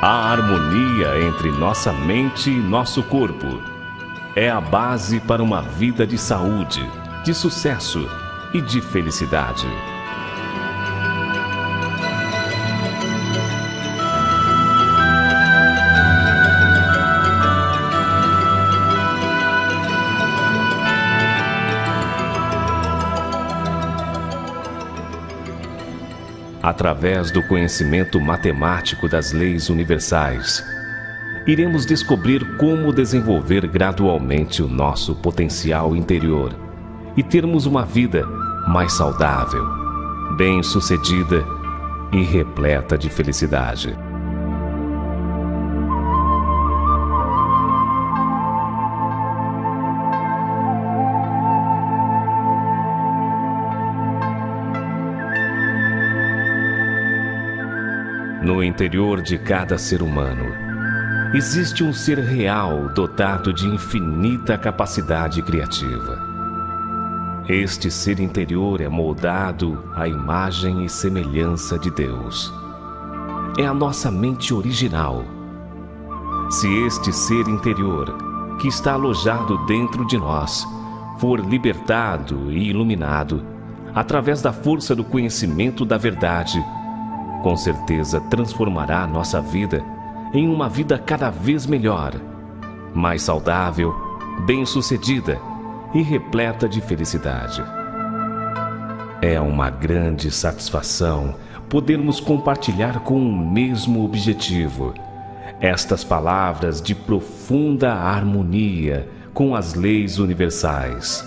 A harmonia entre nossa mente e nosso corpo é a base para uma vida de saúde, de sucesso e de felicidade. Através do conhecimento matemático das leis universais, iremos descobrir como desenvolver gradualmente o nosso potencial interior e termos uma vida mais saudável, bem-sucedida e repleta de felicidade. No interior de cada ser humano, existe um ser real dotado de infinita capacidade criativa. Este ser interior é moldado à imagem e semelhança de Deus. É a nossa mente original. Se este ser interior, que está alojado dentro de nós, for libertado e iluminado através da força do conhecimento da verdade, com certeza transformará nossa vida em uma vida cada vez melhor, mais saudável, bem-sucedida e repleta de felicidade. É uma grande satisfação podermos compartilhar com o mesmo objetivo estas palavras de profunda harmonia com as leis universais.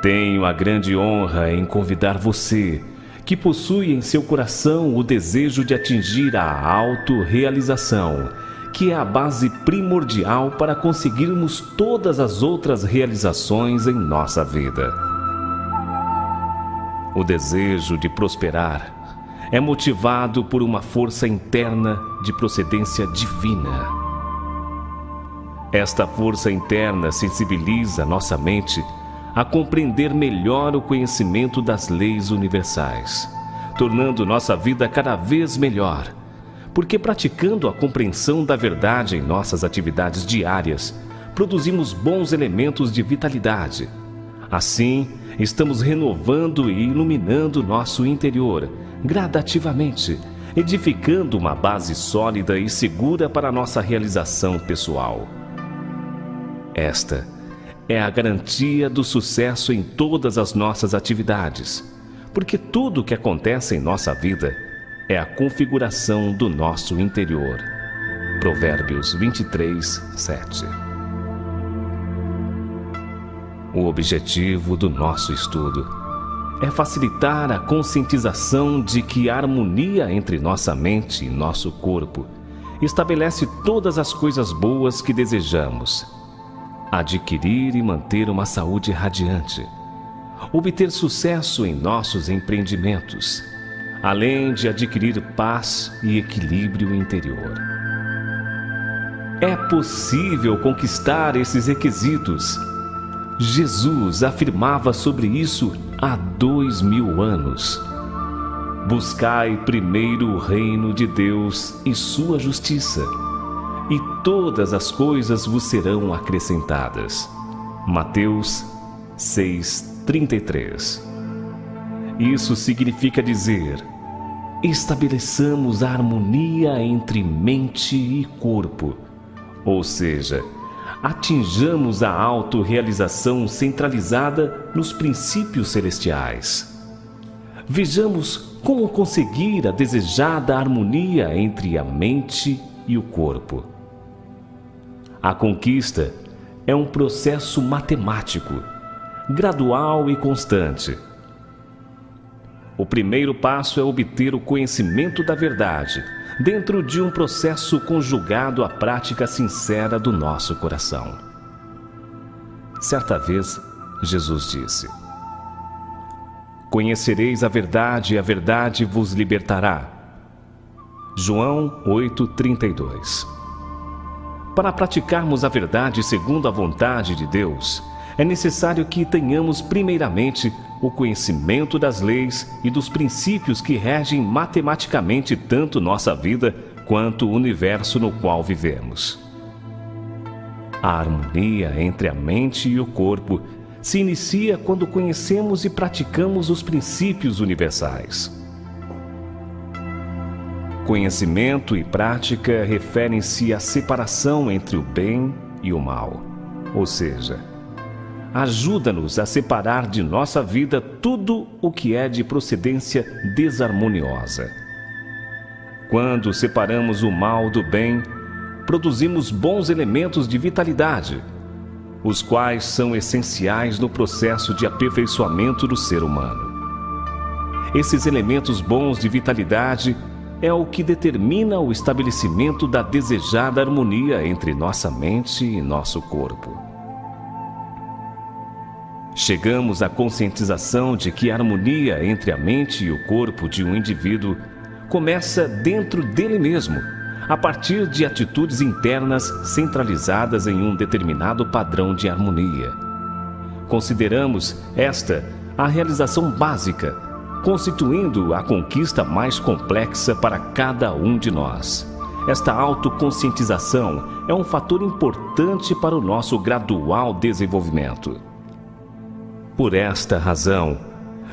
Tenho a grande honra em convidar você, que possui em seu coração o desejo de atingir a autorrealização, que é a base primordial para conseguirmos todas as outras realizações em nossa vida. O desejo de prosperar é motivado por uma força interna de procedência divina. Esta força interna sensibiliza nossa mente a compreender melhor o conhecimento das leis universais, tornando nossa vida cada vez melhor, porque praticando a compreensão da verdade em nossas atividades diárias, produzimos bons elementos de vitalidade. Assim, estamos renovando e iluminando nosso interior, gradativamente, edificando uma base sólida e segura para nossa realização pessoal. Esta é a garantia do sucesso em todas as nossas atividades, porque tudo o que acontece em nossa vida é a configuração do nosso interior. Provérbios 23, 7. O objetivo do nosso estudo é facilitar a conscientização de que a harmonia entre nossa mente e nosso corpo estabelece todas as coisas boas que desejamos: adquirir e manter uma saúde radiante, obter sucesso em nossos empreendimentos, além de adquirir paz e equilíbrio interior. É possível conquistar esses requisitos. Jesus afirmava sobre isso há 2000 anos. Buscai primeiro o reino de Deus e sua justiça, e todas as coisas vos serão acrescentadas. Mateus 6:33. Isso significa dizer: estabeleçamos a harmonia entre mente e corpo, ou seja, atinjamos a autorrealização centralizada nos princípios celestiais. Vejamos como conseguir a desejada harmonia entre a mente e o corpo. A conquista é um processo matemático, gradual e constante. O primeiro passo é obter o conhecimento da verdade, dentro de um processo conjugado à prática sincera do nosso coração. Certa vez, Jesus disse: conhecereis a verdade e a verdade vos libertará. João 8:32. Para praticarmos a verdade segundo a vontade de Deus, é necessário que tenhamos primeiramente o conhecimento das leis e dos princípios que regem matematicamente tanto nossa vida quanto o universo no qual vivemos. A harmonia entre a mente e o corpo se inicia quando conhecemos e praticamos os princípios universais. Conhecimento e prática referem-se à separação entre o bem e o mal, ou seja, ajuda-nos a separar de nossa vida tudo o que é de procedência desarmoniosa. Quando separamos o mal do bem, produzimos bons elementos de vitalidade, os quais são essenciais no processo de aperfeiçoamento do ser humano. Esses elementos bons de vitalidade é o que determina o estabelecimento da desejada harmonia entre nossa mente e nosso corpo. Chegamos à conscientização de que a harmonia entre a mente e o corpo de um indivíduo começa dentro dele mesmo, a partir de atitudes internas centralizadas em um determinado padrão de harmonia. Consideramos esta a realização básica, constituindo a conquista mais complexa para cada um de nós. Esta autoconscientização é um fator importante para o nosso gradual desenvolvimento. Por esta razão,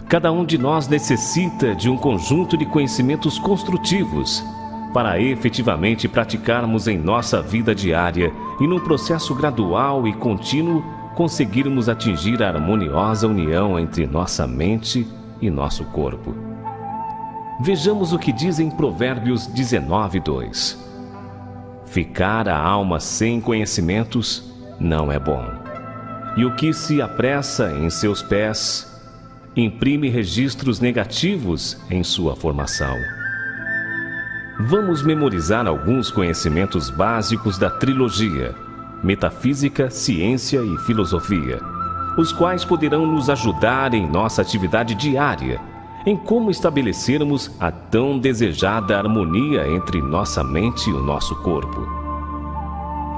cada um de nós necessita de um conjunto de conhecimentos construtivos para efetivamente praticarmos em nossa vida diária e num processo gradual e contínuo conseguirmos atingir a harmoniosa união entre nossa mente e nosso corpo. Vejamos o que diz em Provérbios 19:2. Ficar a alma sem conhecimentos não é bom, e o que se apressa em seus pés imprime registros negativos em sua formação. Vamos memorizar alguns conhecimentos básicos da trilogia Metafísica, Ciência e Filosofia, os quais poderão nos ajudar em nossa atividade diária, em como estabelecermos a tão desejada harmonia entre nossa mente e o nosso corpo.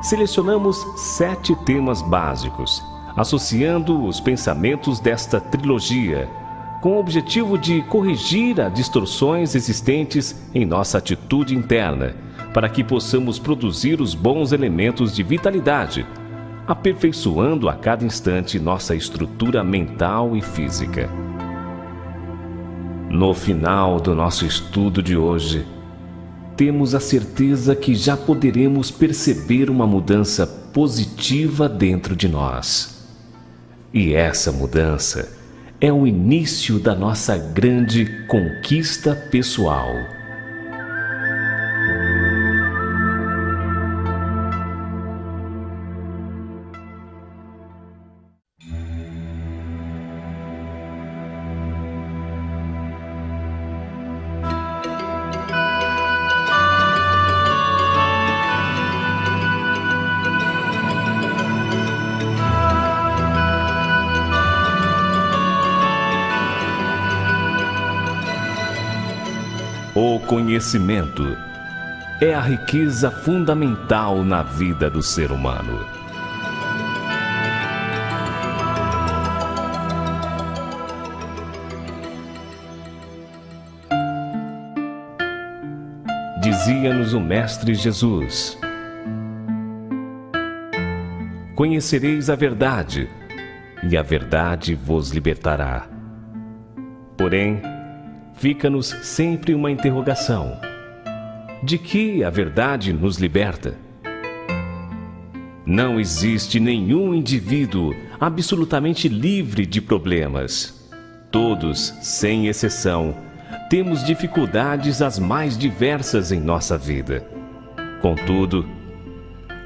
Selecionamos 7 temas básicos, associando os pensamentos desta trilogia, com o objetivo de corrigir as distorções existentes em nossa atitude interna, para que possamos produzir os bons elementos de vitalidade, aperfeiçoando a cada instante nossa estrutura mental e física. No final do nosso estudo de hoje, temos a certeza que já poderemos perceber uma mudança positiva dentro de nós. E essa mudança é o início da nossa grande conquista pessoal. O conhecimento é a riqueza fundamental na vida do ser humano. Dizia-nos o Mestre Jesus: conhecereis a verdade, e a verdade vos libertará. Porém, fica-nos sempre uma interrogação: de que a verdade nos liberta? Não existe nenhum indivíduo absolutamente livre de problemas. Todos, sem exceção, temos dificuldades as mais diversas em nossa vida. Contudo,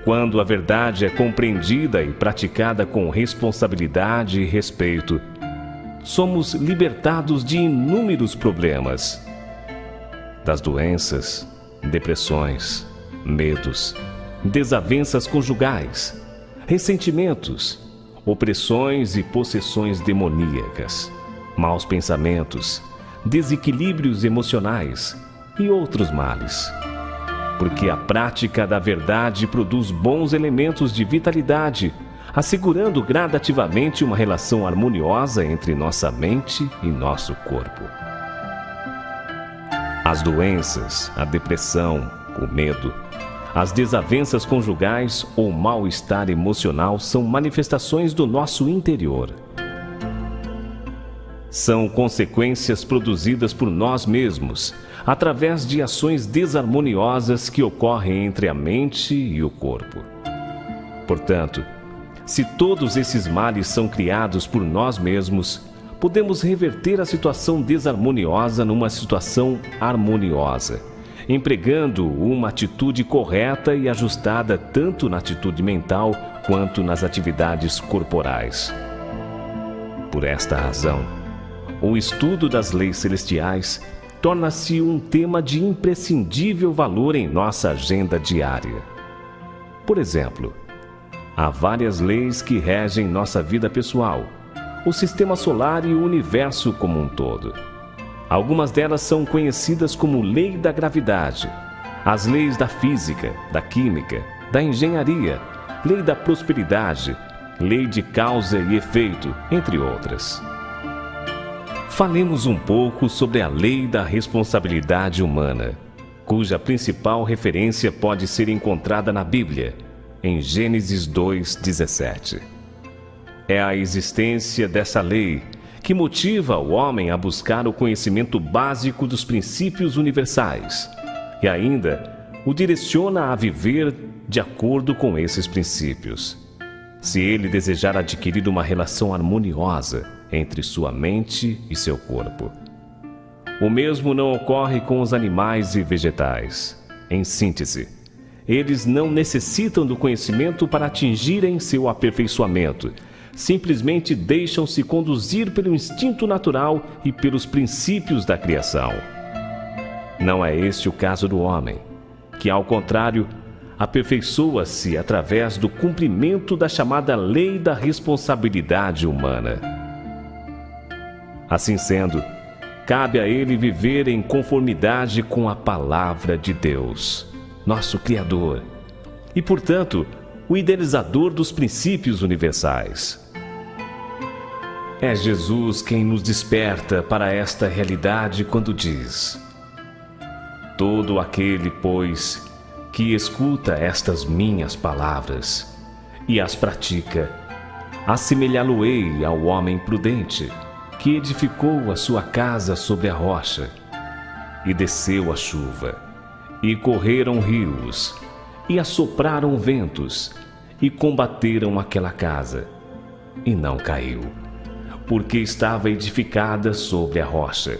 quando a verdade é compreendida e praticada com responsabilidade e respeito, somos libertados de inúmeros problemas, das doenças, depressões, medos, desavenças conjugais, ressentimentos, opressões e possessões demoníacas, maus pensamentos, desequilíbrios emocionais e outros males. Porque a prática da verdade produz bons elementos de vitalidade, assegurando gradativamente uma relação harmoniosa entre nossa mente e nosso corpo. As doenças, a depressão, o medo, as desavenças conjugais ou mal-estar emocional são manifestações do nosso interior. São consequências produzidas por nós mesmos, através de ações desarmoniosas que ocorrem entre a mente e o corpo. Portanto, se todos esses males são criados por nós mesmos, podemos reverter a situação desarmoniosa numa situação harmoniosa, empregando uma atitude correta e ajustada tanto na atitude mental quanto nas atividades corporais. Por esta razão, o estudo das leis celestiais torna-se um tema de imprescindível valor em nossa agenda diária. Por exemplo, há várias leis que regem nossa vida pessoal, o sistema solar e o universo como um todo. Algumas delas são conhecidas como lei da gravidade, as leis da física, da química, da engenharia, lei da prosperidade, lei de causa e efeito, entre outras. Falemos um pouco sobre a lei da responsabilidade humana, cuja principal referência pode ser encontrada na Bíblia, em Gênesis 2:17. É a existência dessa lei que motiva o homem a buscar o conhecimento básico dos princípios universais e ainda o direciona a viver de acordo com esses princípios. Se ele desejar adquirir uma relação harmoniosa entre sua mente e seu corpo. O mesmo não ocorre com os animais e vegetais. Em síntese, eles não necessitam do conhecimento para atingirem seu aperfeiçoamento. Simplesmente deixam-se conduzir pelo instinto natural e pelos princípios da criação. Não é este o caso do homem, que, ao contrário, aperfeiçoa-se através do cumprimento da chamada lei da responsabilidade humana. Assim sendo, cabe a ele viver em conformidade com a palavra de Deus, nosso Criador, e, portanto, o idealizador dos princípios universais. É Jesus quem nos desperta para esta realidade quando diz: todo aquele, pois, que escuta estas minhas palavras e as pratica, assemelhá-lo-ei ao homem prudente, que edificou a sua casa sobre a rocha, e desceu a chuva, e correram rios, e assopraram ventos, e combateram aquela casa, e não caiu, porque estava edificada sobre a rocha.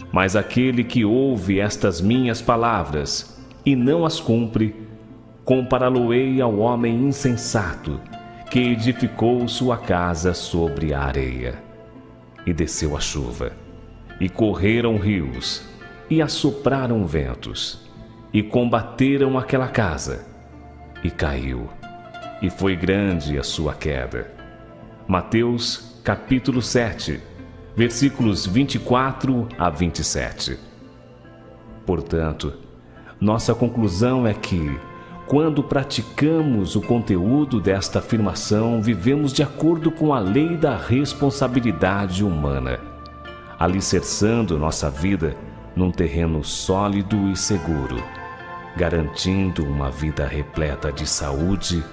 Mas aquele que ouve estas minhas palavras, e não as cumpre, compará-lo-ei ao homem insensato, que edificou sua casa sobre a areia. E desceu a chuva, e correram rios, e assopraram ventos, e combateram aquela casa, e caiu, e foi grande a sua queda. Mateus, capítulo 7, versículos 24 a 27. Portanto, nossa conclusão é que, quando praticamos o conteúdo desta afirmação, vivemos de acordo com a lei da responsabilidade humana, alicerçando nossa vida num terreno sólido e seguro, garantindo uma vida repleta de saúde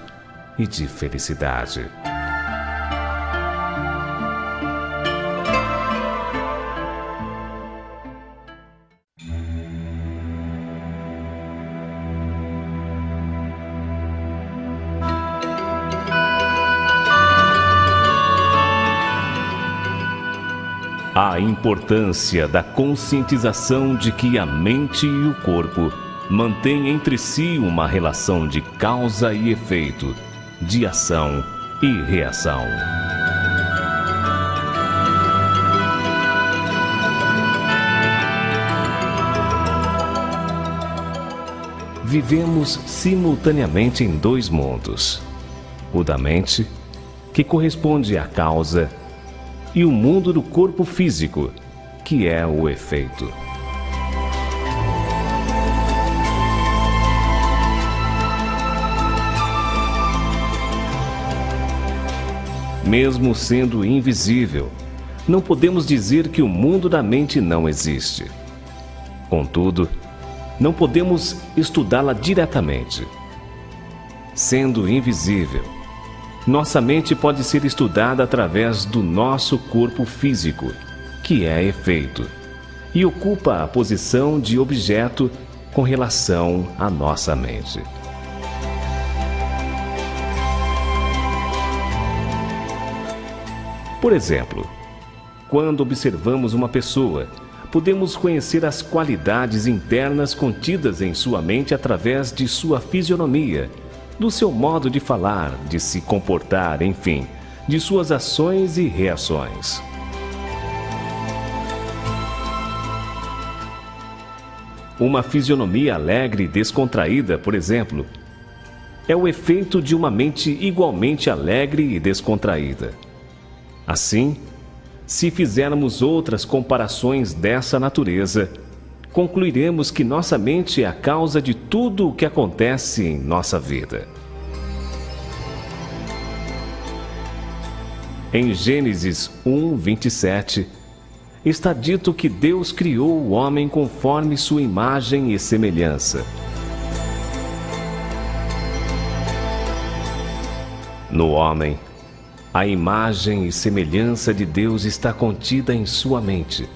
e de felicidade. A importância da conscientização de que a mente e o corpo mantêm entre si uma relação de causa e efeito, de ação e reação. Vivemos simultaneamente em dois mundos: o da mente, que corresponde à causa, e o mundo do corpo físico, que é o efeito. Mesmo sendo invisível, não podemos dizer que o mundo da mente não existe. Contudo, não podemos estudá-la diretamente. Sendo invisível, nossa mente pode ser estudada através do nosso corpo físico, que é efeito, e ocupa a posição de objeto com relação à nossa mente. Por exemplo, quando observamos uma pessoa, podemos conhecer as qualidades internas contidas em sua mente através de sua fisionomia, do seu modo de falar, de se comportar, enfim, de suas ações e reações. Uma fisionomia alegre e descontraída, por exemplo, é o efeito de uma mente igualmente alegre e descontraída. Assim, se fizermos outras comparações dessa natureza, concluiremos que nossa mente é a causa de tudo o que acontece em nossa vida. Em Gênesis 1:27, está dito que Deus criou o homem conforme sua imagem e semelhança. No homem, a imagem e semelhança de Deus está contida em sua mente,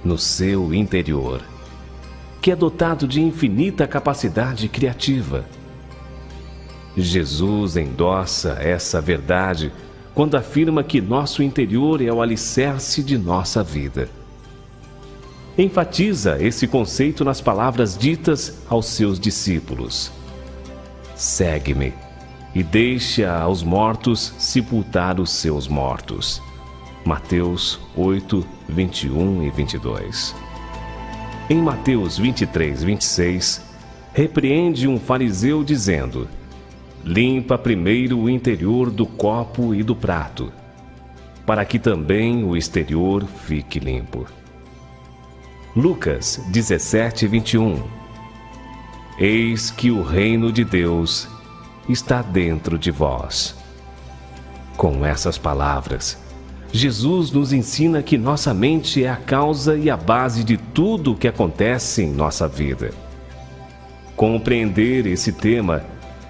no seu interior, que é dotado de infinita capacidade criativa. Jesus endossa essa verdade quando afirma que nosso interior é o alicerce de nossa vida. Enfatiza esse conceito nas palavras ditas aos seus discípulos: segue-me e deixa aos mortos sepultar os seus mortos. Mateus 8, 21 e 22. Em Mateus 23:26, repreende um fariseu dizendo: limpa primeiro o interior do copo e do prato, para que também o exterior fique limpo. Lucas 17:21. Eis que o reino de Deus está dentro de vós. Com essas palavras, Jesus nos ensina que nossa mente é a causa e a base de tudo o que acontece em nossa vida. Compreender esse tema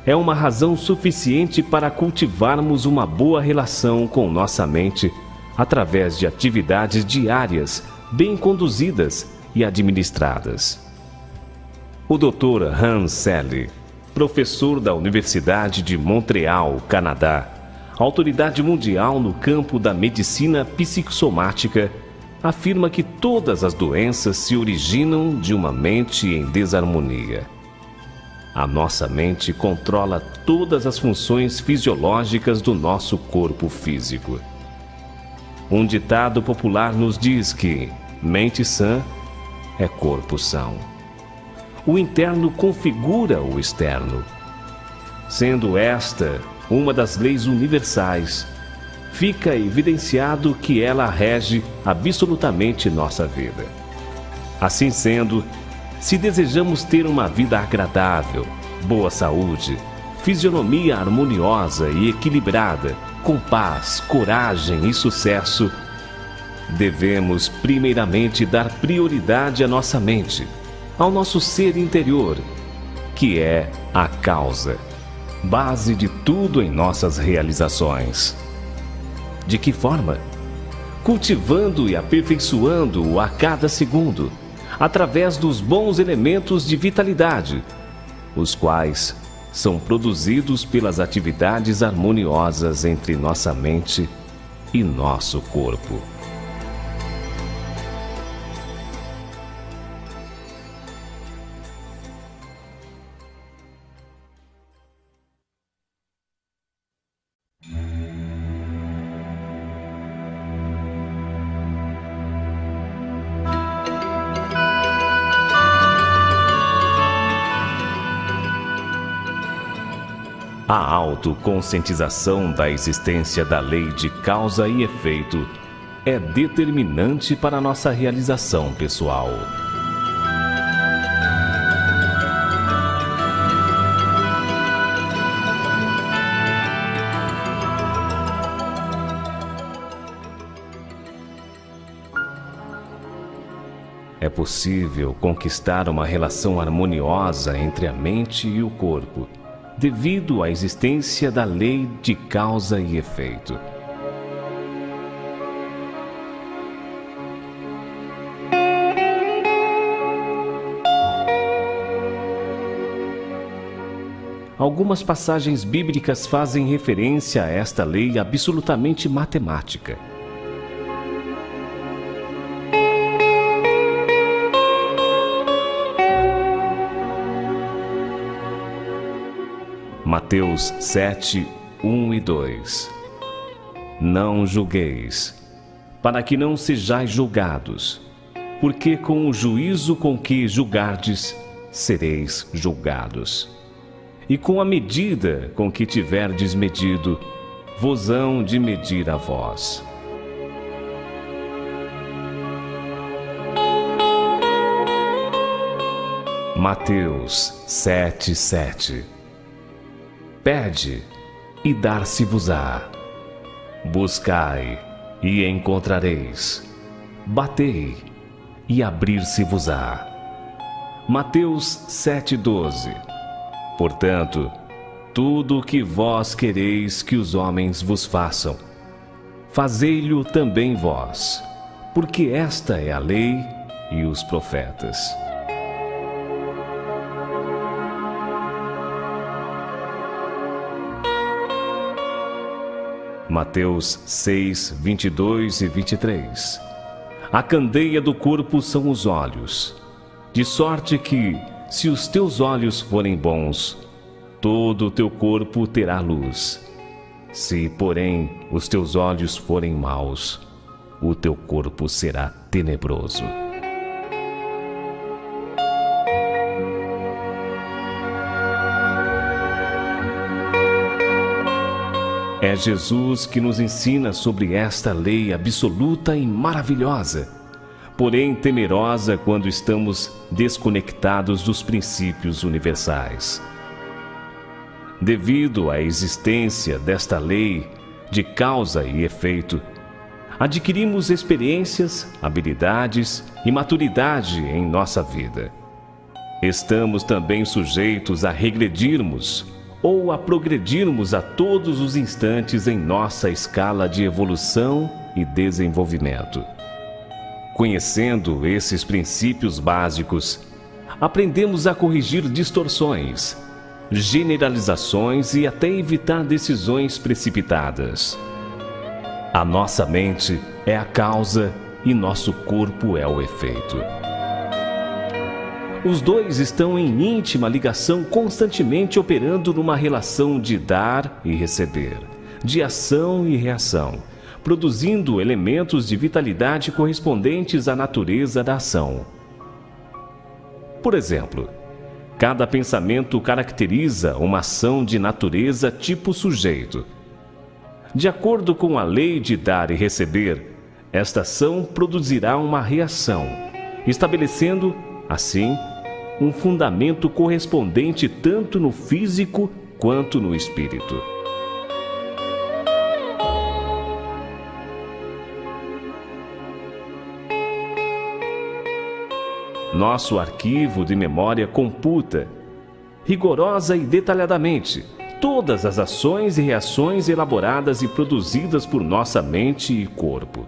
é uma razão suficiente para cultivarmos uma boa relação com nossa mente através de atividades diárias bem conduzidas e administradas. O Dr. Hans Selye, professor da Universidade de Montreal, Canadá, autoridade mundial no campo da medicina psicossomática, afirma que todas as doenças se originam de uma mente em desarmonia. A nossa mente controla todas as funções fisiológicas do nosso corpo físico. Um ditado popular nos diz que mente sã é corpo são. O interno configura o externo. Sendo esta uma das leis universais, fica evidenciado que ela rege absolutamente nossa vida. Assim sendo, se desejamos ter uma vida agradável, boa saúde, fisionomia harmoniosa e equilibrada, com paz, coragem e sucesso, devemos primeiramente dar prioridade à nossa mente, ao nosso ser interior, que é a causa, base de tudo em nossas realizações. De que forma? Cultivando e aperfeiçoando-o a cada segundo, através dos bons elementos de vitalidade, os quais são produzidos pelas atividades harmoniosas entre nossa mente e nosso corpo. A autoconscientização da existência da lei de causa e efeito é determinante para nossa realização pessoal. é possível conquistar uma relação harmoniosa entre a mente e o corpo, devido à existência da lei de causa e efeito. Algumas passagens bíblicas fazem referência a esta lei absolutamente matemática. Mateus 7, 1 e 2. Não julgueis, para que não sejais julgados, porque com o juízo com que julgardes, sereis julgados. E com a medida com que tiverdes medido, vos hão de medir a vós. Mateus 7, 7. Pede, e dar-se-vos-á. Buscai, e encontrareis. Batei, e abrir-se-vos-á. Mateus 7, 12. Portanto, tudo o que vós quereis que os homens vos façam, fazei-lho também vós, porque esta é a lei e os profetas. Mateus 6, 22 e 23. A candeia do corpo são os olhos, de sorte que, se os teus olhos forem bons, todo o teu corpo terá luz. Se, porém, os teus olhos forem maus, o teu corpo será tenebroso. É Jesus que nos ensina sobre esta lei absoluta e maravilhosa, porém temerosa quando estamos desconectados dos princípios universais. Devido à existência desta lei de causa e efeito, adquirimos experiências, habilidades e maturidade em nossa vida. Estamos também sujeitos a regredirmos ou a progredirmos a todos os instantes em nossa escala de evolução e desenvolvimento. Conhecendo esses princípios básicos, aprendemos a corrigir distorções, generalizações e até evitar decisões precipitadas. A nossa mente é a causa e nosso corpo é o efeito. Os dois estão em íntima ligação, constantemente operando numa relação de dar e receber, de ação e reação, produzindo elementos de vitalidade correspondentes à natureza da ação. Por exemplo, cada pensamento caracteriza uma ação de natureza tipo sujeito. De acordo com a lei de dar e receber, esta ação produzirá uma reação, estabelecendo, assim, um fundamento correspondente tanto no físico quanto no espírito. Nosso arquivo de memória computa, rigorosa e detalhadamente, todas as ações e reações elaboradas e produzidas por nossa mente e corpo.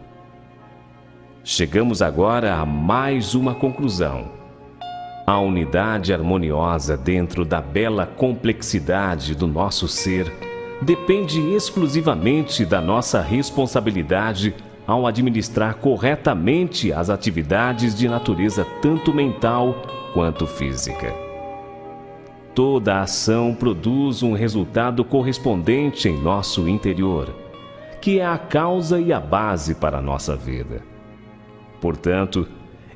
Chegamos agora a mais uma conclusão. A unidade harmoniosa dentro da bela complexidade do nosso ser depende exclusivamente da nossa responsabilidade ao administrar corretamente as atividades de natureza tanto mental quanto física. Toda ação produz um resultado correspondente em nosso interior, que é a causa e a base para a nossa vida. Portanto,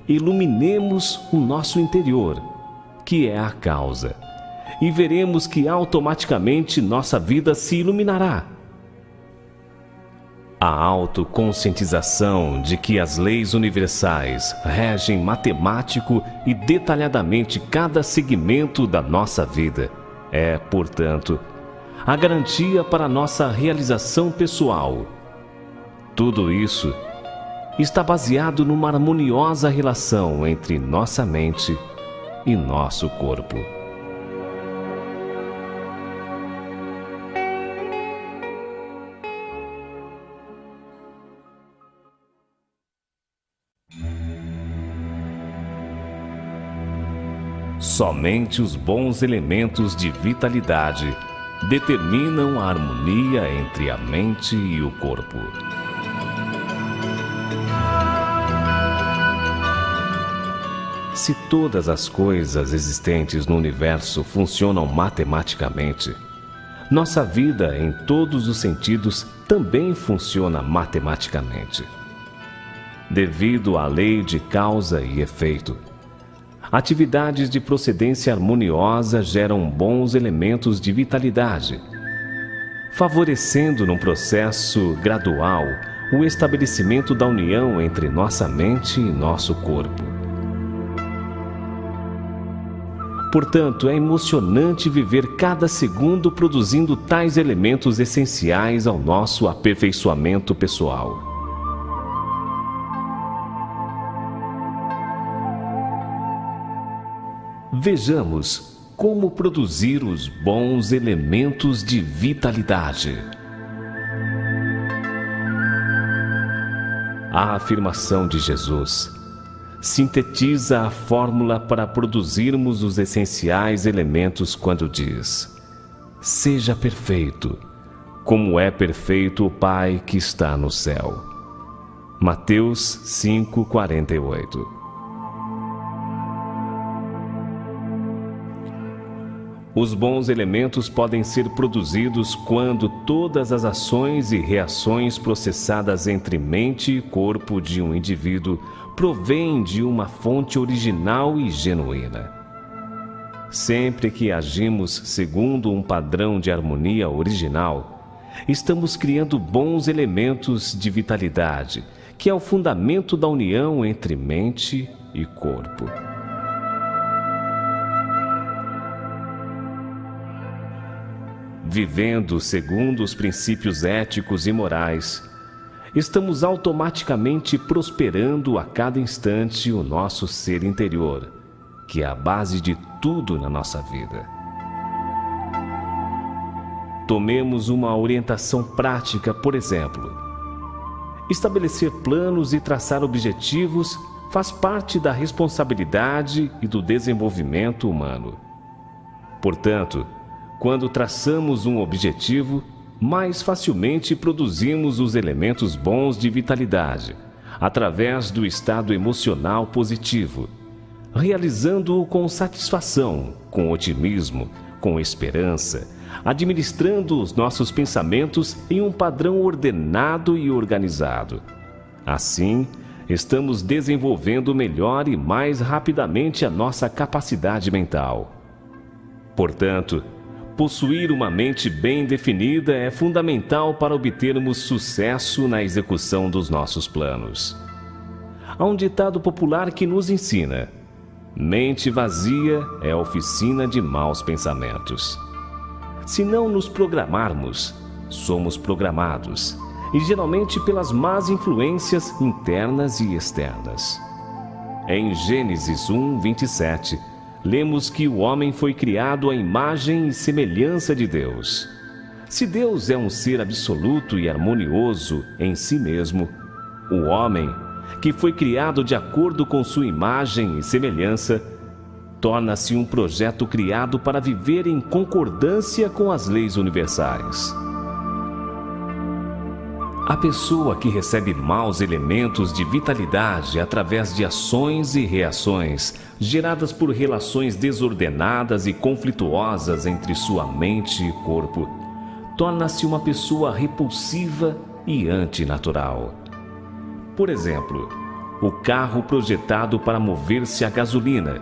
iluminemos o nosso interior, que é a causa, e veremos que automaticamente nossa vida se iluminará. A autoconscientização de que as leis universais regem matemático e detalhadamente cada segmento da nossa vida é, portanto, a garantia para nossa realização pessoal. Tudo isso está baseado numa harmoniosa relação entre nossa mente e nosso corpo. Somente os bons elementos de vitalidade determinam a harmonia entre a mente e o corpo. Se todas as coisas existentes no universo funcionam matematicamente, nossa vida, em todos os sentidos, também funciona matematicamente. Devido à lei de causa e efeito, atividades de procedência harmoniosa geram bons elementos de vitalidade, favorecendo num processo gradual o estabelecimento da união entre nossa mente e nosso corpo. Portanto, é emocionante viver cada segundo produzindo tais elementos essenciais ao nosso aperfeiçoamento pessoal. Vejamos como produzir os bons elementos de vitalidade. A afirmação de Jesus sintetiza a fórmula para produzirmos os essenciais elementos quando diz: seja perfeito, como é perfeito o Pai que está no céu. Mateus 5:48. Os bons elementos podem ser produzidos quando todas as ações e reações processadas entre mente e corpo de um indivíduo provêm de uma fonte original e genuína. Sempre que agimos segundo um padrão de harmonia original, estamos criando bons elementos de vitalidade, que é o fundamento da união entre mente e corpo. Vivendo segundo os princípios éticos e morais, estamos automaticamente prosperando a cada instante o nosso ser interior, que é a base de tudo na nossa vida. Tomemos uma orientação prática, por exemplo. Estabelecer planos e traçar objetivos faz parte da responsabilidade e do desenvolvimento humano. Portanto, quando traçamos um objetivo, mais facilmente produzimos os elementos bons de vitalidade, através do estado emocional positivo, realizando-o com satisfação, com otimismo, com esperança, administrando os nossos pensamentos em um padrão ordenado e organizado. Assim, estamos desenvolvendo melhor e mais rapidamente a nossa capacidade mental. Portanto, possuir uma mente bem definida é fundamental para obtermos sucesso na execução dos nossos planos. Há um ditado popular que nos ensina: mente vazia é oficina de maus pensamentos. Se não nos programarmos, somos programados, e geralmente pelas más influências internas e externas. Em Gênesis 1:27, lemos que o homem foi criado à imagem e semelhança de Deus. Se Deus é um ser absoluto e harmonioso em si mesmo, o homem, que foi criado de acordo com sua imagem e semelhança, torna-se um projeto criado para viver em concordância com as leis universais. A pessoa que recebe maus elementos de vitalidade através de ações e reações geradas por relações desordenadas e conflituosas entre sua mente e corpo, torna-se uma pessoa repulsiva e antinatural. Por exemplo, o carro projetado para mover-se a gasolina,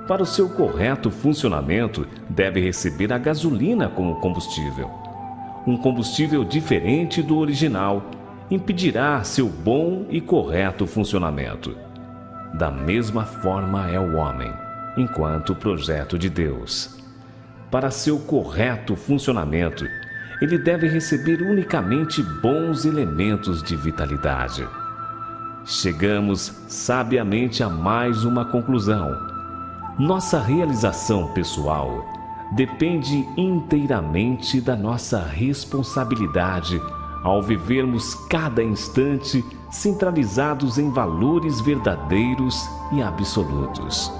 para o seu correto funcionamento, deve receber a gasolina como combustível. Um combustível diferente do original impedirá seu bom e correto funcionamento. Da mesma forma é o homem, enquanto projeto de Deus. Para seu correto funcionamento, ele deve receber unicamente bons elementos de vitalidade. chegamos sabiamente a mais uma conclusão. Nossa realização pessoal depende inteiramente da nossa responsabilidade ao vivermos cada instante centralizados em valores verdadeiros e absolutos.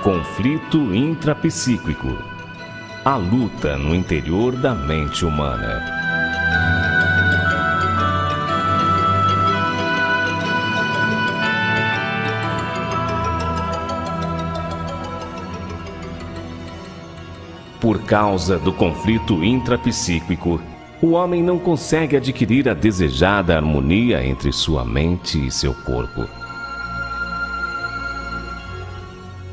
Conflito intrapsíquico. A luta no interior da mente humana. Por causa do conflito intrapsíquico, o homem não consegue adquirir a desejada harmonia entre sua mente e seu corpo.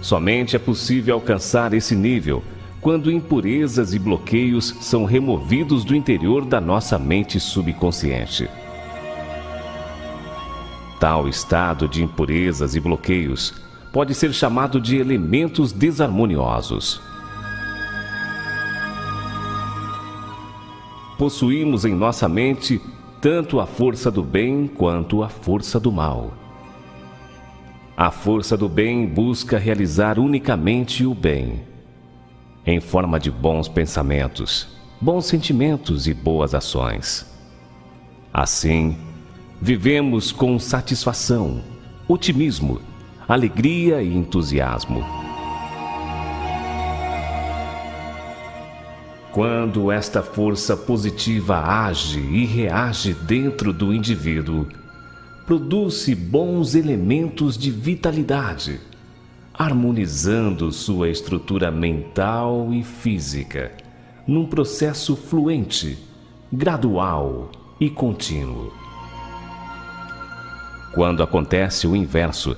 Somente é possível alcançar esse nível quando impurezas e bloqueios são removidos do interior da nossa mente subconsciente. Tal estado de impurezas e bloqueios pode ser chamado de elementos desarmoniosos. Possuímos em nossa mente tanto a força do bem quanto a força do mal. A força do bem busca realizar unicamente o bem, em forma de bons pensamentos, bons sentimentos e boas ações. Assim, vivemos com satisfação, otimismo, alegria e entusiasmo. Quando esta força positiva age e reage dentro do indivíduo, produz bons elementos de vitalidade, harmonizando sua estrutura mental e física, num processo fluente, gradual e contínuo. Quando acontece o inverso,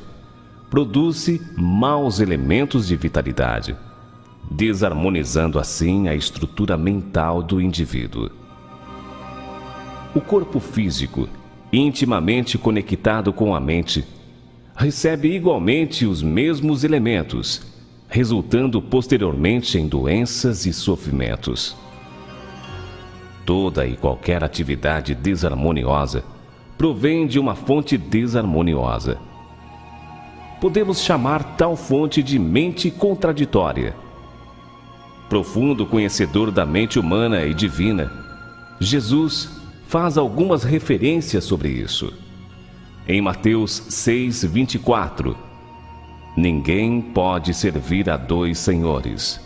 produz maus elementos de vitalidade, desarmonizando assim a estrutura mental do indivíduo. O corpo físico, intimamente conectado com a mente, recebe igualmente os mesmos elementos, resultando posteriormente em doenças e sofrimentos. Toda e qualquer atividade desarmoniosa provém de uma fonte desarmoniosa. Podemos chamar tal fonte de mente contraditória. Profundo conhecedor da mente humana e divina, Jesus faz algumas referências sobre isso. Em Mateus 6:24, ninguém pode servir a dois senhores.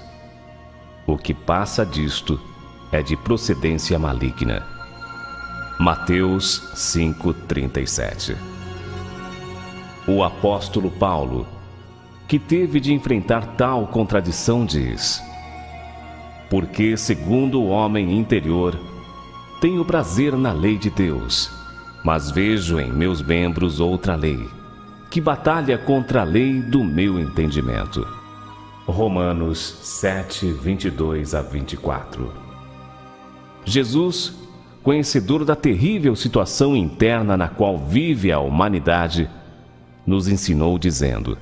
O que passa disto é de procedência maligna. Mateus 5:37. O apóstolo Paulo, que teve de enfrentar tal contradição, diz: porque, segundo o homem interior, tenho prazer na lei de Deus, mas vejo em meus membros outra lei, que batalha contra a lei do meu entendimento. Romanos 7:22-24. Jesus, conhecedor da terrível situação interna na qual vive a humanidade, nos ensinou dizendo: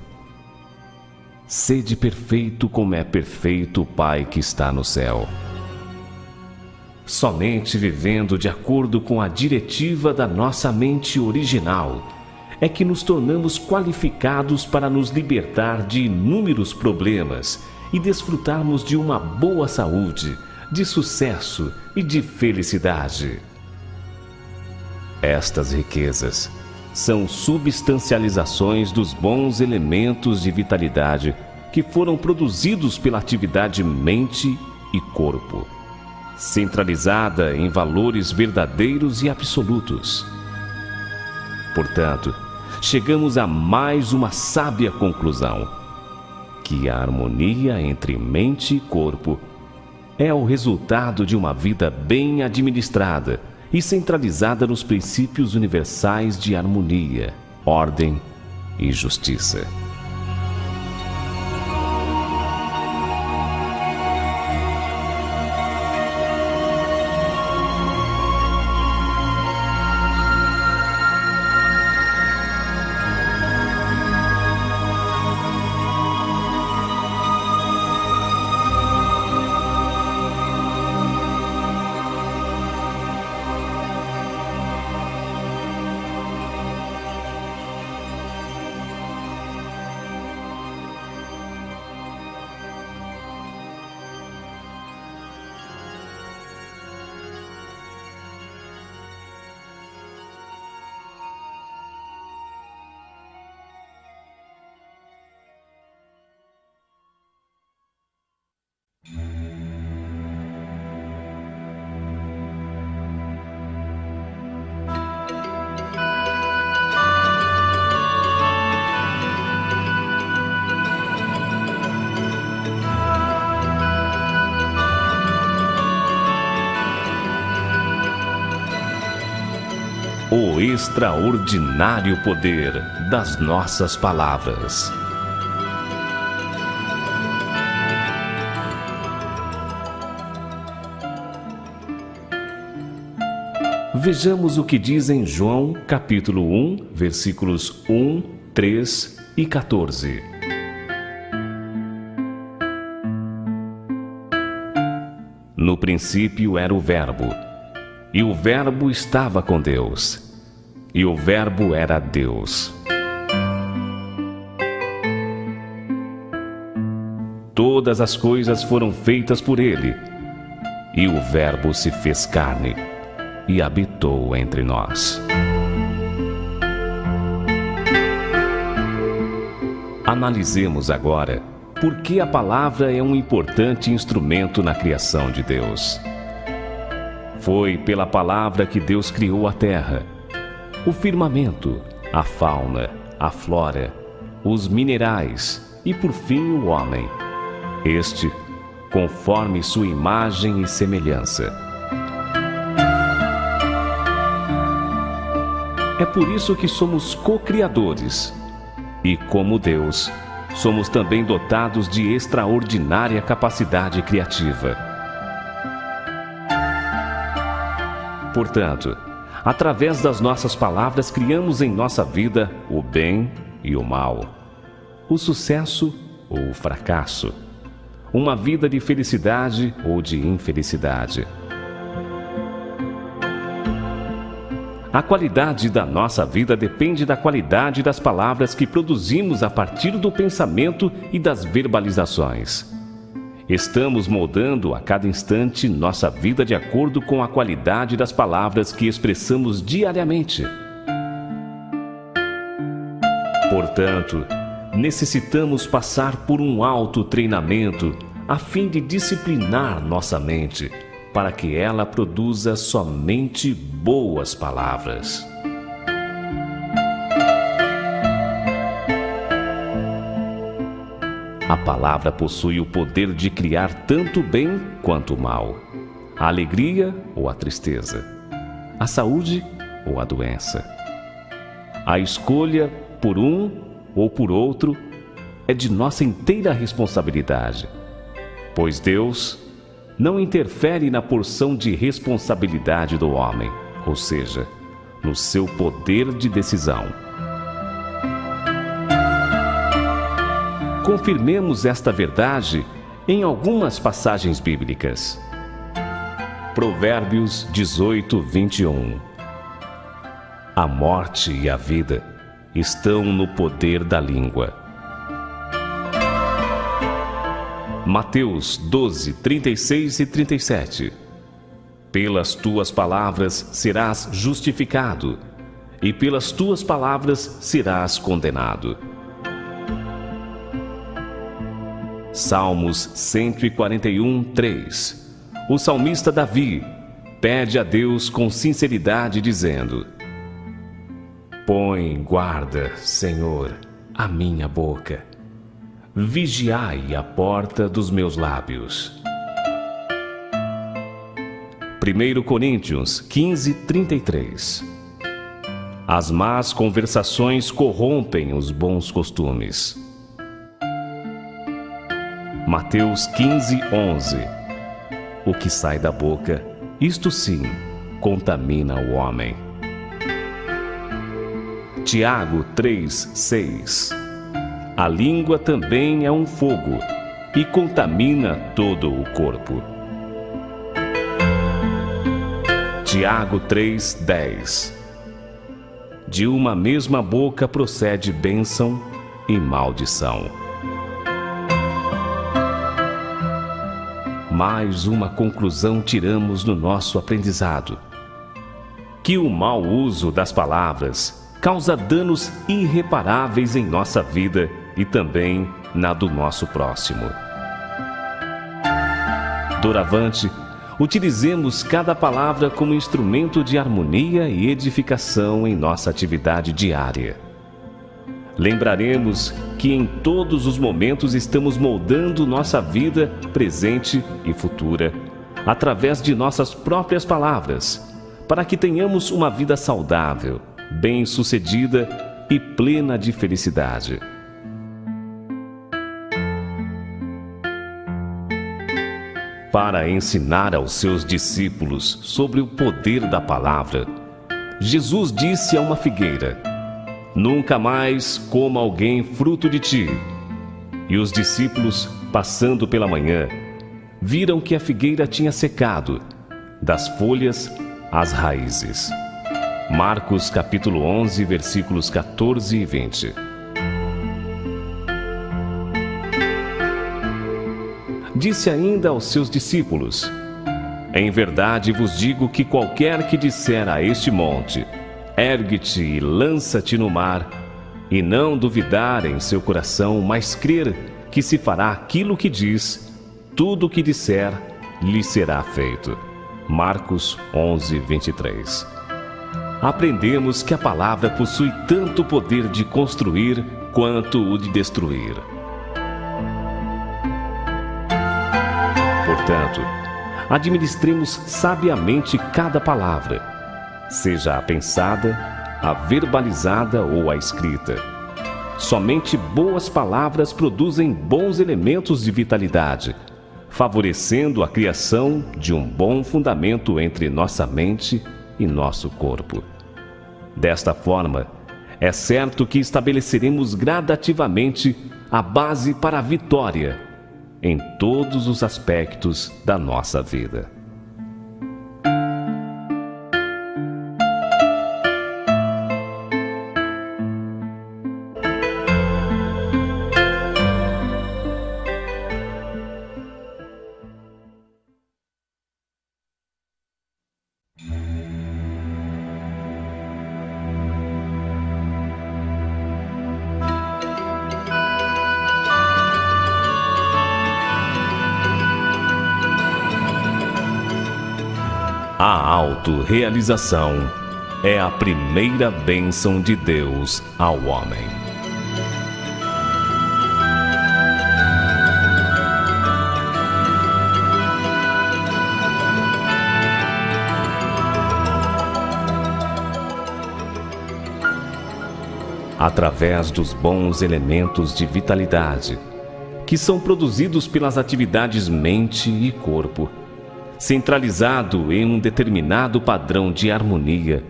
sede perfeito como é perfeito o Pai que está no céu. Somente vivendo de acordo com a diretiva da nossa mente original é que nos tornamos qualificados para nos libertar de inúmeros problemas e desfrutarmos de uma boa saúde, de sucesso e de felicidade. Estas riquezas são substancializações dos bons elementos de vitalidade que foram produzidos pela atividade mente e corpo, centralizada em valores verdadeiros e absolutos. Portanto, chegamos a mais uma sábia conclusão: que a harmonia entre mente e corpo é o resultado de uma vida bem administrada e centralizada nos princípios universais de harmonia, ordem e justiça. O extraordinário poder das nossas palavras. Vejamos o que diz em João, capítulo 1, versículos 1, 3 e 14. No princípio era o Verbo, e o Verbo estava com Deus, e o Verbo era Deus. Todas as coisas foram feitas por ele, e o Verbo se fez carne e habitou entre nós. Analisemos agora por que a palavra é um importante instrumento na criação de Deus. Foi pela palavra que Deus criou a terra, o firmamento, a fauna, a flora, os minerais e, por fim, o homem. Este, conforme sua imagem e semelhança. É por isso que somos co-criadores. E, como Deus, somos também dotados de extraordinária capacidade criativa. Portanto, através das nossas palavras, criamos em nossa vida o bem e o mal, o sucesso ou o fracasso, uma vida de felicidade ou de infelicidade. A qualidade da nossa vida depende da qualidade das palavras que produzimos a partir do pensamento e das verbalizações. Estamos moldando a cada instante nossa vida de acordo com a qualidade das palavras que expressamos diariamente. Portanto, necessitamos passar por um autotreinamento a fim de disciplinar nossa mente, para que ela produza somente boas palavras. A palavra possui o poder de criar tanto o bem quanto o mal, a alegria ou a tristeza, a saúde ou a doença. A escolha por um ou por outro é de nossa inteira responsabilidade, pois Deus não interfere na porção de responsabilidade do homem, ou seja, no seu poder de decisão. Confirmemos esta verdade em algumas passagens bíblicas. Provérbios 18, 21. A morte e a vida estão no poder da língua. Mateus 12, 36 e 37. Pelas tuas palavras serás justificado, e pelas tuas palavras serás condenado. Salmos 141, 3. O salmista Davi pede a Deus com sinceridade, dizendo: Põe em guarda, Senhor, a minha boca. Vigiai a porta dos meus lábios. 1 Coríntios 15:33. As más conversações corrompem os bons costumes. Mateus 15:11. O que sai da boca, isto sim, contamina o homem. Tiago 3:6. A língua também é um fogo e contamina todo o corpo. Tiago 3:10. De uma mesma boca procede bênção e maldição. Mais uma conclusão tiramos no nosso aprendizado: que o mau uso das palavras causa danos irreparáveis em nossa vida e também na do nosso próximo. Doravante, utilizemos cada palavra como instrumento de harmonia e edificação em nossa atividade diária. Lembraremos que em todos os momentos estamos moldando nossa vida presente e futura através de nossas próprias palavras, para que tenhamos uma vida saudável, bem-sucedida e plena de felicidade. Para ensinar aos seus discípulos sobre o poder da palavra, Jesus disse a uma figueira: nunca mais coma alguém fruto de ti. E os discípulos, passando pela manhã, viram que a figueira tinha secado, das folhas às raízes. Marcos capítulo 11, versículos 14 e 20. Disse ainda aos seus discípulos: em verdade vos digo que qualquer que disser a este monte: ergue-te e lança-te no mar, e não duvidar em seu coração, mas crer que se fará aquilo que diz, tudo o que disser lhe será feito. Marcos 11, 23. Aprendemos que a palavra possui tanto o poder de construir quanto o de destruir. Portanto, administremos sabiamente cada palavra, seja a pensada, a verbalizada ou a escrita. Somente boas palavras produzem bons elementos de vitalidade, favorecendo a criação de um bom fundamento entre nossa mente e nosso corpo. Desta forma, é certo que estabeleceremos gradativamente a base para a vitória em todos os aspectos da nossa vida. A autorrealização é a primeira bênção de Deus ao homem. Através dos bons elementos de vitalidade, que são produzidos pelas atividades mente e corpo, centralizado em um determinado padrão de harmonia,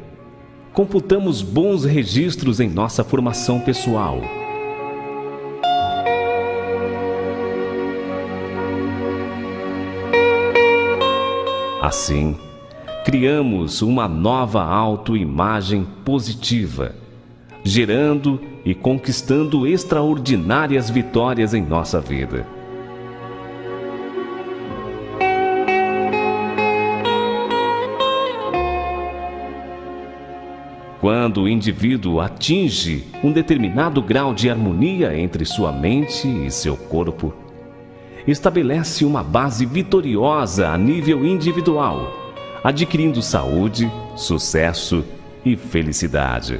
computamos bons registros em nossa formação pessoal. Assim, criamos uma nova autoimagem positiva, gerando e conquistando extraordinárias vitórias em nossa vida. Quando o indivíduo atinge um determinado grau de harmonia entre sua mente e seu corpo, estabelece uma base vitoriosa a nível individual, adquirindo saúde, sucesso e felicidade.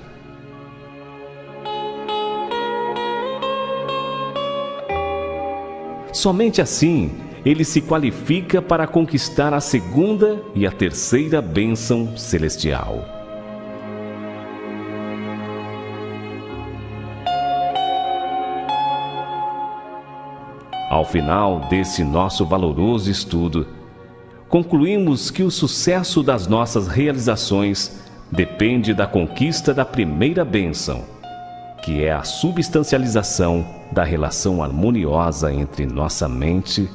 Somente assim ele se qualifica para conquistar a segunda e a terceira bênção celestial. Ao final desse nosso valoroso estudo, concluímos que o sucesso das nossas realizações depende da conquista da primeira bênção, que é a substancialização da relação harmoniosa entre nossa mente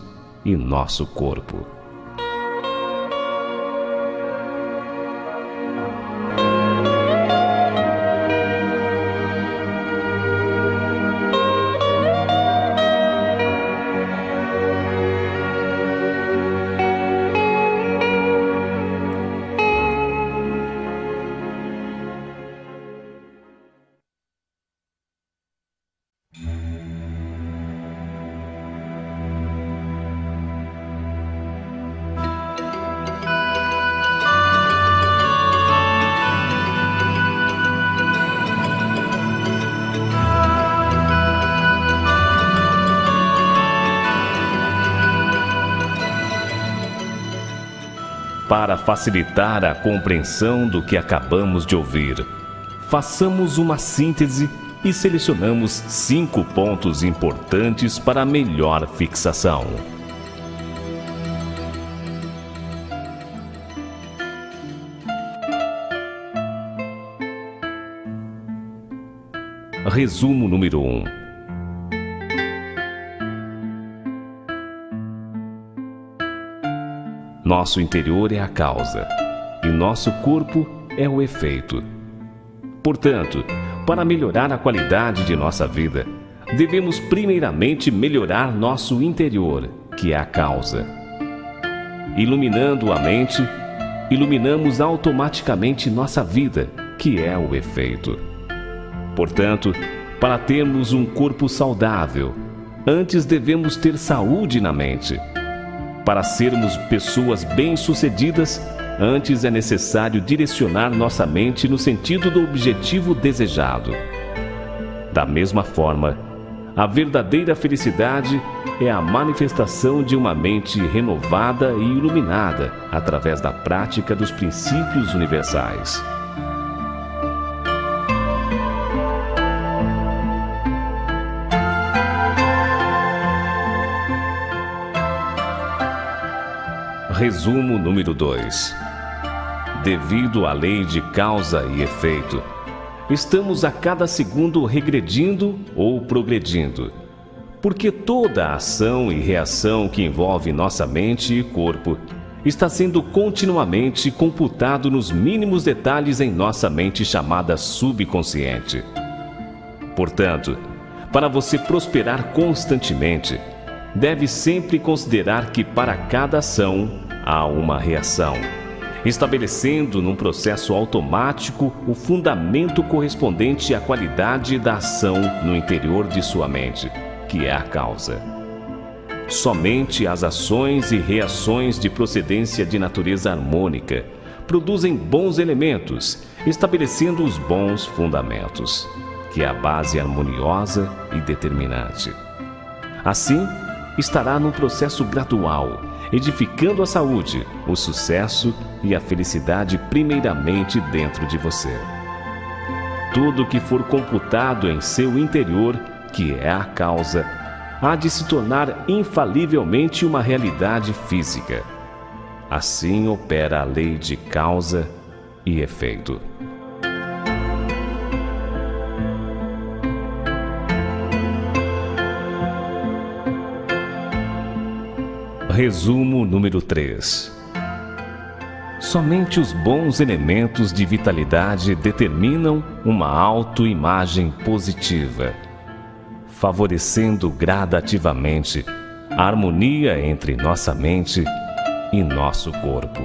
e nosso corpo. Para facilitar a compreensão do que acabamos de ouvir, façamos uma síntese e selecionamos 5 pontos importantes para melhor fixação. Resumo número 1. Nosso interior é a causa e nosso corpo é o efeito. Portanto, para melhorar a qualidade de nossa vida, devemos primeiramente melhorar nosso interior, que é a causa. Iluminando a mente, iluminamos automaticamente nossa vida, que é o efeito. Portanto, para termos um corpo saudável, antes devemos ter saúde na mente. Para sermos pessoas bem-sucedidas, antes é necessário direcionar nossa mente no sentido do objetivo desejado. Da mesma forma, a verdadeira felicidade é a manifestação de uma mente renovada e iluminada através da prática dos princípios universais. Resumo número 2. Devido à lei de causa e efeito, estamos a cada segundo regredindo ou progredindo, porque toda ação e reação que envolve nossa mente e corpo está sendo continuamente computado nos mínimos detalhes em nossa mente chamada subconsciente. Portanto, para você prosperar constantemente, deve sempre considerar que para cada ação há uma reação, estabelecendo num processo automático o fundamento correspondente à qualidade da ação no interior de sua mente, que é a causa. Somente as ações e reações de procedência de natureza harmônica produzem bons elementos, estabelecendo os bons fundamentos, que é a base harmoniosa e determinante. Assim, estará num processo gradual, edificando a saúde, o sucesso e a felicidade primeiramente dentro de você. Tudo que for computado em seu interior, que é a causa, há de se tornar infalivelmente uma realidade física. Assim opera a lei de causa e efeito. Resumo número 3. Somente os bons elementos de vitalidade determinam uma autoimagem positiva, favorecendo gradativamente a harmonia entre nossa mente e nosso corpo.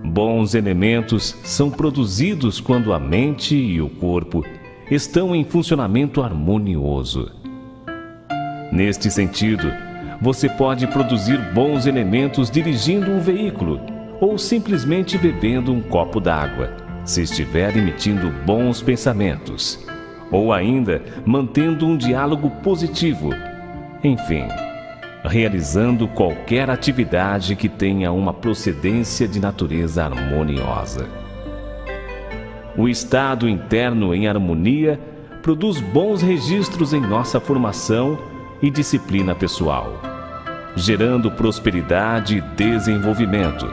Bons elementos são produzidos quando a mente e o corpo estão em funcionamento harmonioso. Neste sentido, você pode produzir bons elementos dirigindo um veículo ou simplesmente bebendo um copo d'água, se estiver emitindo bons pensamentos, ou ainda mantendo um diálogo positivo. Enfim, realizando qualquer atividade que tenha uma procedência de natureza harmoniosa. O estado interno em harmonia produz bons registros em nossa formação e disciplina pessoal, gerando prosperidade e desenvolvimento.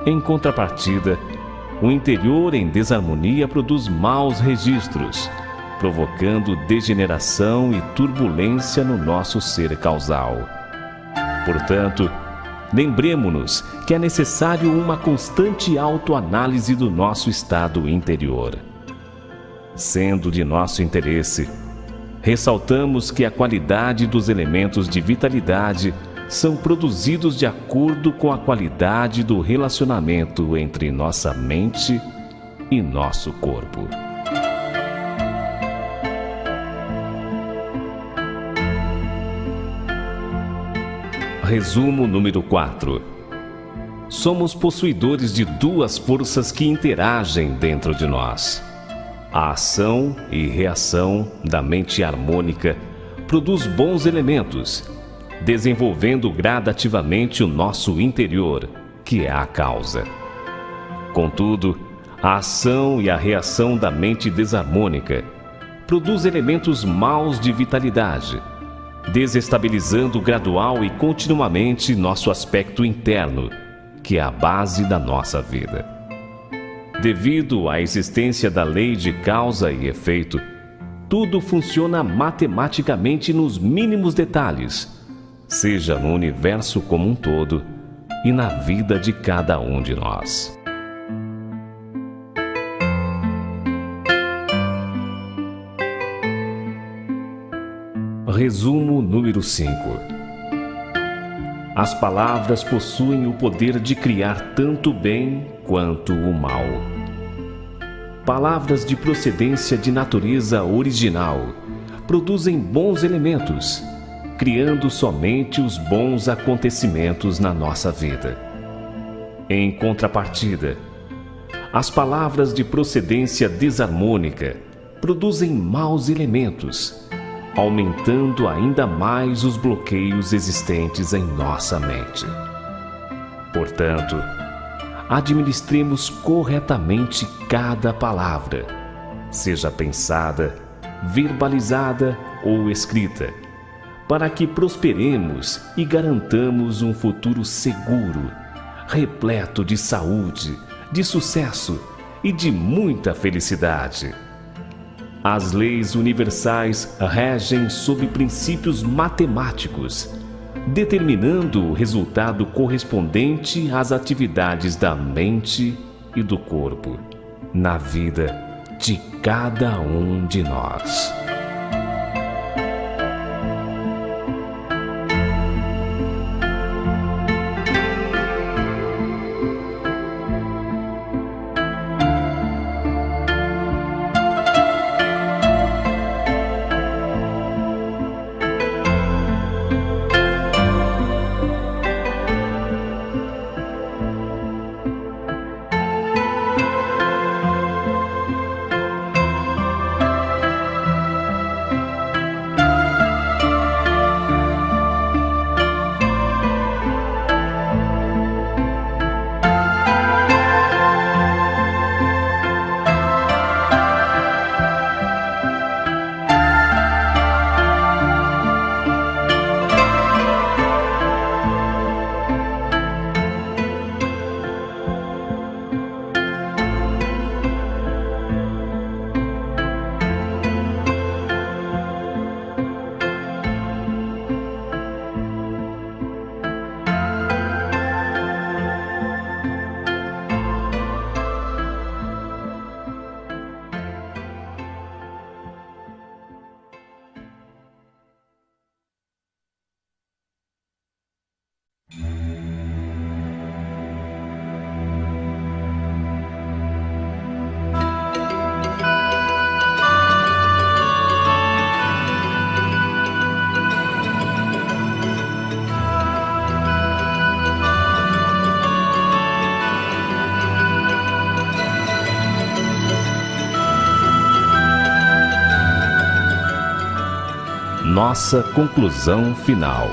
Em contrapartida, o interior em desarmonia produz maus registros, provocando degeneração e turbulência no nosso ser causal. Portanto, lembremo-nos que é necessário uma constante autoanálise do nosso estado interior. Sendo de nosso interesse, ressaltamos que a qualidade dos elementos de vitalidade são produzidos de acordo com a qualidade do relacionamento entre nossa mente e nosso corpo. Resumo número 4. Somos possuidores de duas forças que interagem dentro de nós. A ação e reação da mente harmônica produz bons elementos, desenvolvendo gradativamente o nosso interior, que é a causa. Contudo, a ação e a reação da mente desarmônica produz elementos maus de vitalidade, desestabilizando gradual e continuamente nosso aspecto interno, que é a base da nossa vida. Devido à existência da lei de causa e efeito, tudo funciona matematicamente nos mínimos detalhes, seja no universo como um todo e na vida de cada um de nós. Resumo número 5. As palavras possuem o poder de criar tanto o bem quanto o mal. Palavras de procedência de natureza original produzem bons elementos, criando somente os bons acontecimentos na nossa vida. Em contrapartida, as palavras de procedência desarmônica produzem maus elementos, aumentando ainda mais os bloqueios existentes em nossa mente. Portanto, administremos corretamente cada palavra, seja pensada, verbalizada ou escrita, para que prosperemos e garantamos um futuro seguro, repleto de saúde, de sucesso e de muita felicidade. As leis universais regem sob princípios matemáticos, determinando o resultado correspondente às atividades da mente e do corpo, na vida de cada um de nós. nossa conclusão final.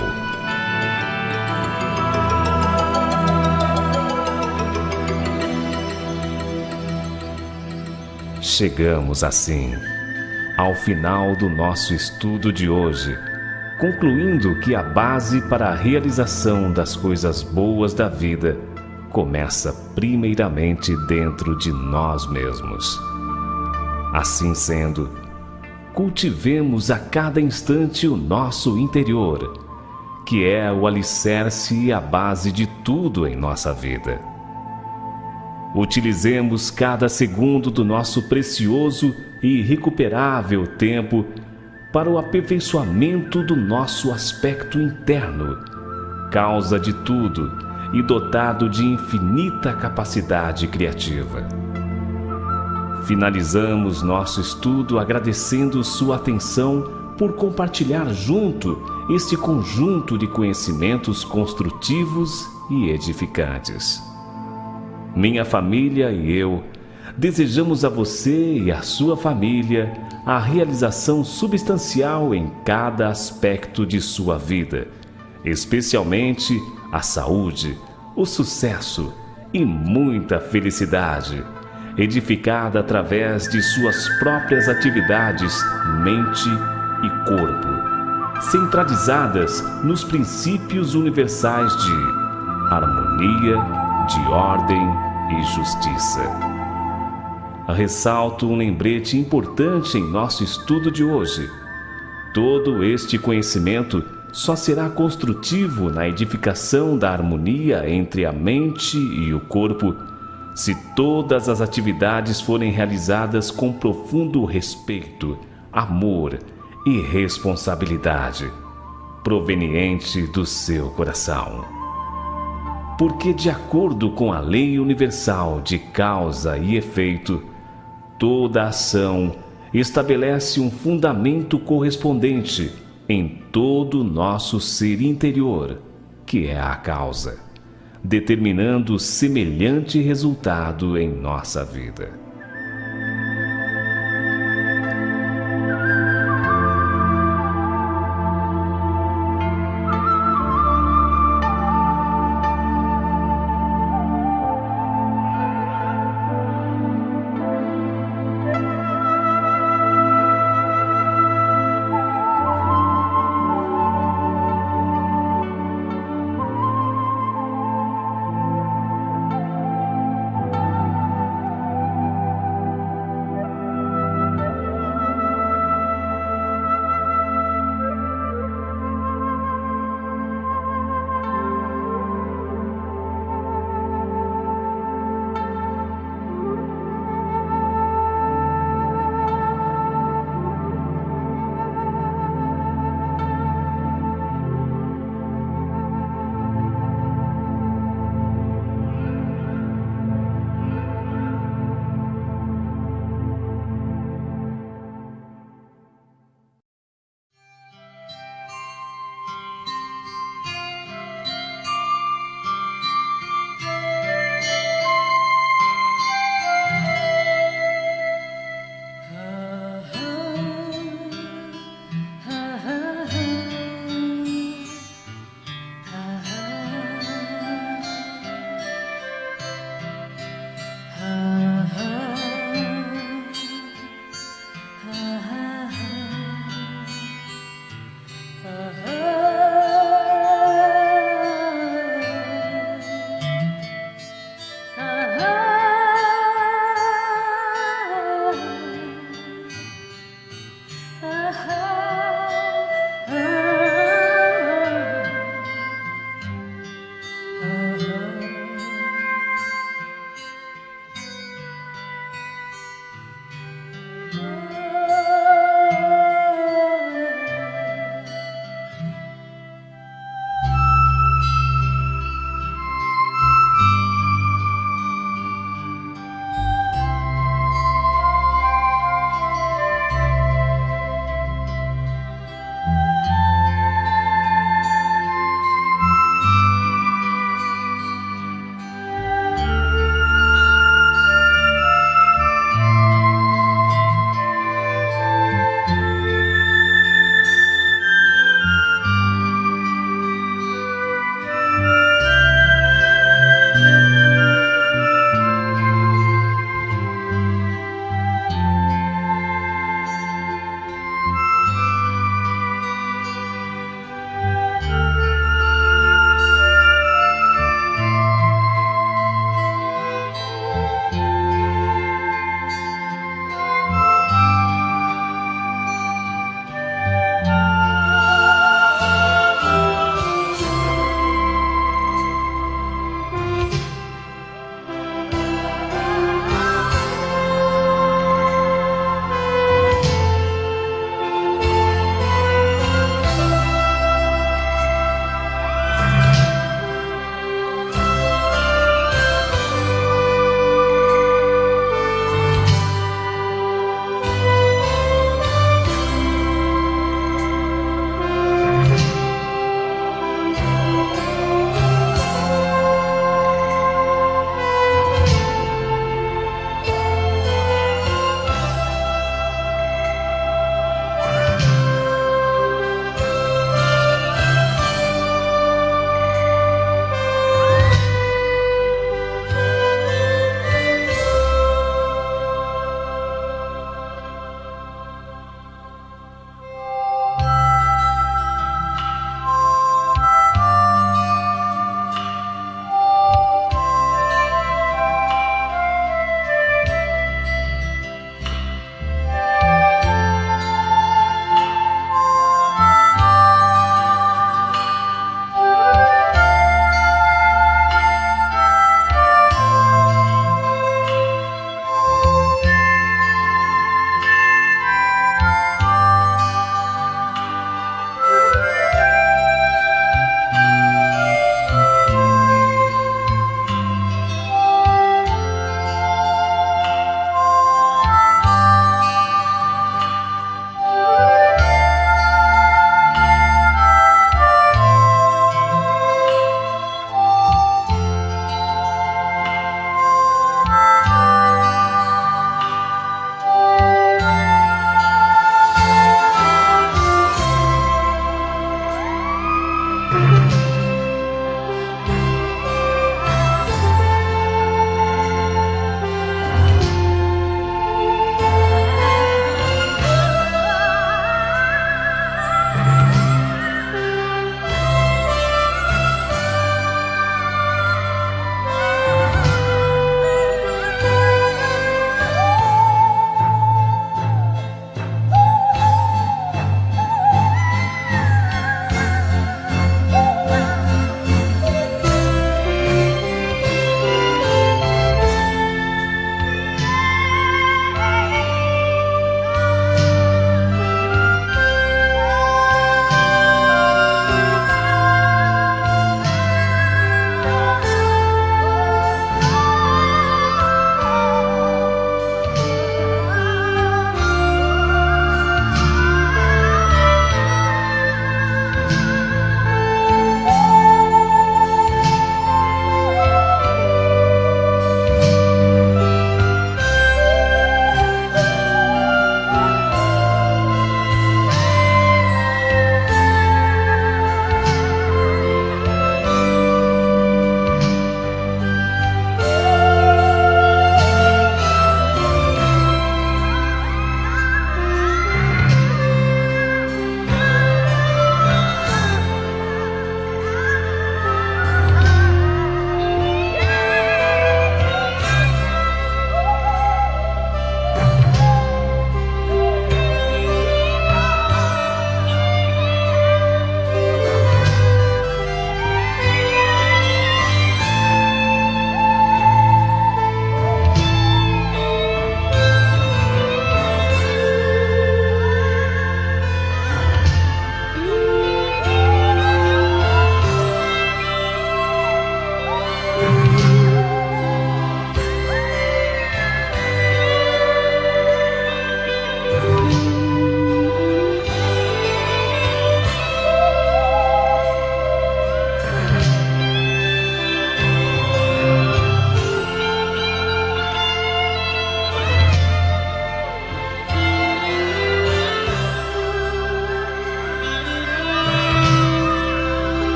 Chegamos assim ao final do nosso estudo de hoje, concluindo que a base para a realização das coisas boas da vida começa primeiramente dentro de nós mesmos. Assim sendo, cultivemos a cada instante o nosso interior, que é o alicerce e a base de tudo em nossa vida. Utilizemos cada segundo do nosso precioso e irrecuperável tempo para o aperfeiçoamento do nosso aspecto interno, causa de tudo e dotado de infinita capacidade criativa. Finalizamos nosso estudo agradecendo sua atenção por compartilhar junto este conjunto de conhecimentos construtivos e edificantes. Minha família e eu desejamos a você e a sua família a realização substancial em cada aspecto de sua vida, especialmente a saúde, o sucesso e muita felicidade, edificada através de suas próprias atividades, mente e corpo, centralizadas nos princípios universais de harmonia, de ordem e justiça. Ressalto um lembrete importante em nosso estudo de hoje. Todo este conhecimento só será construtivo na edificação da harmonia entre a mente e o corpo se todas as atividades forem realizadas com profundo respeito, amor e responsabilidade, proveniente do seu coração. Porque, de acordo com a lei universal de causa e efeito, toda ação estabelece um fundamento correspondente em todo o nosso ser interior, que é a causa, determinando semelhante resultado em nossa vida.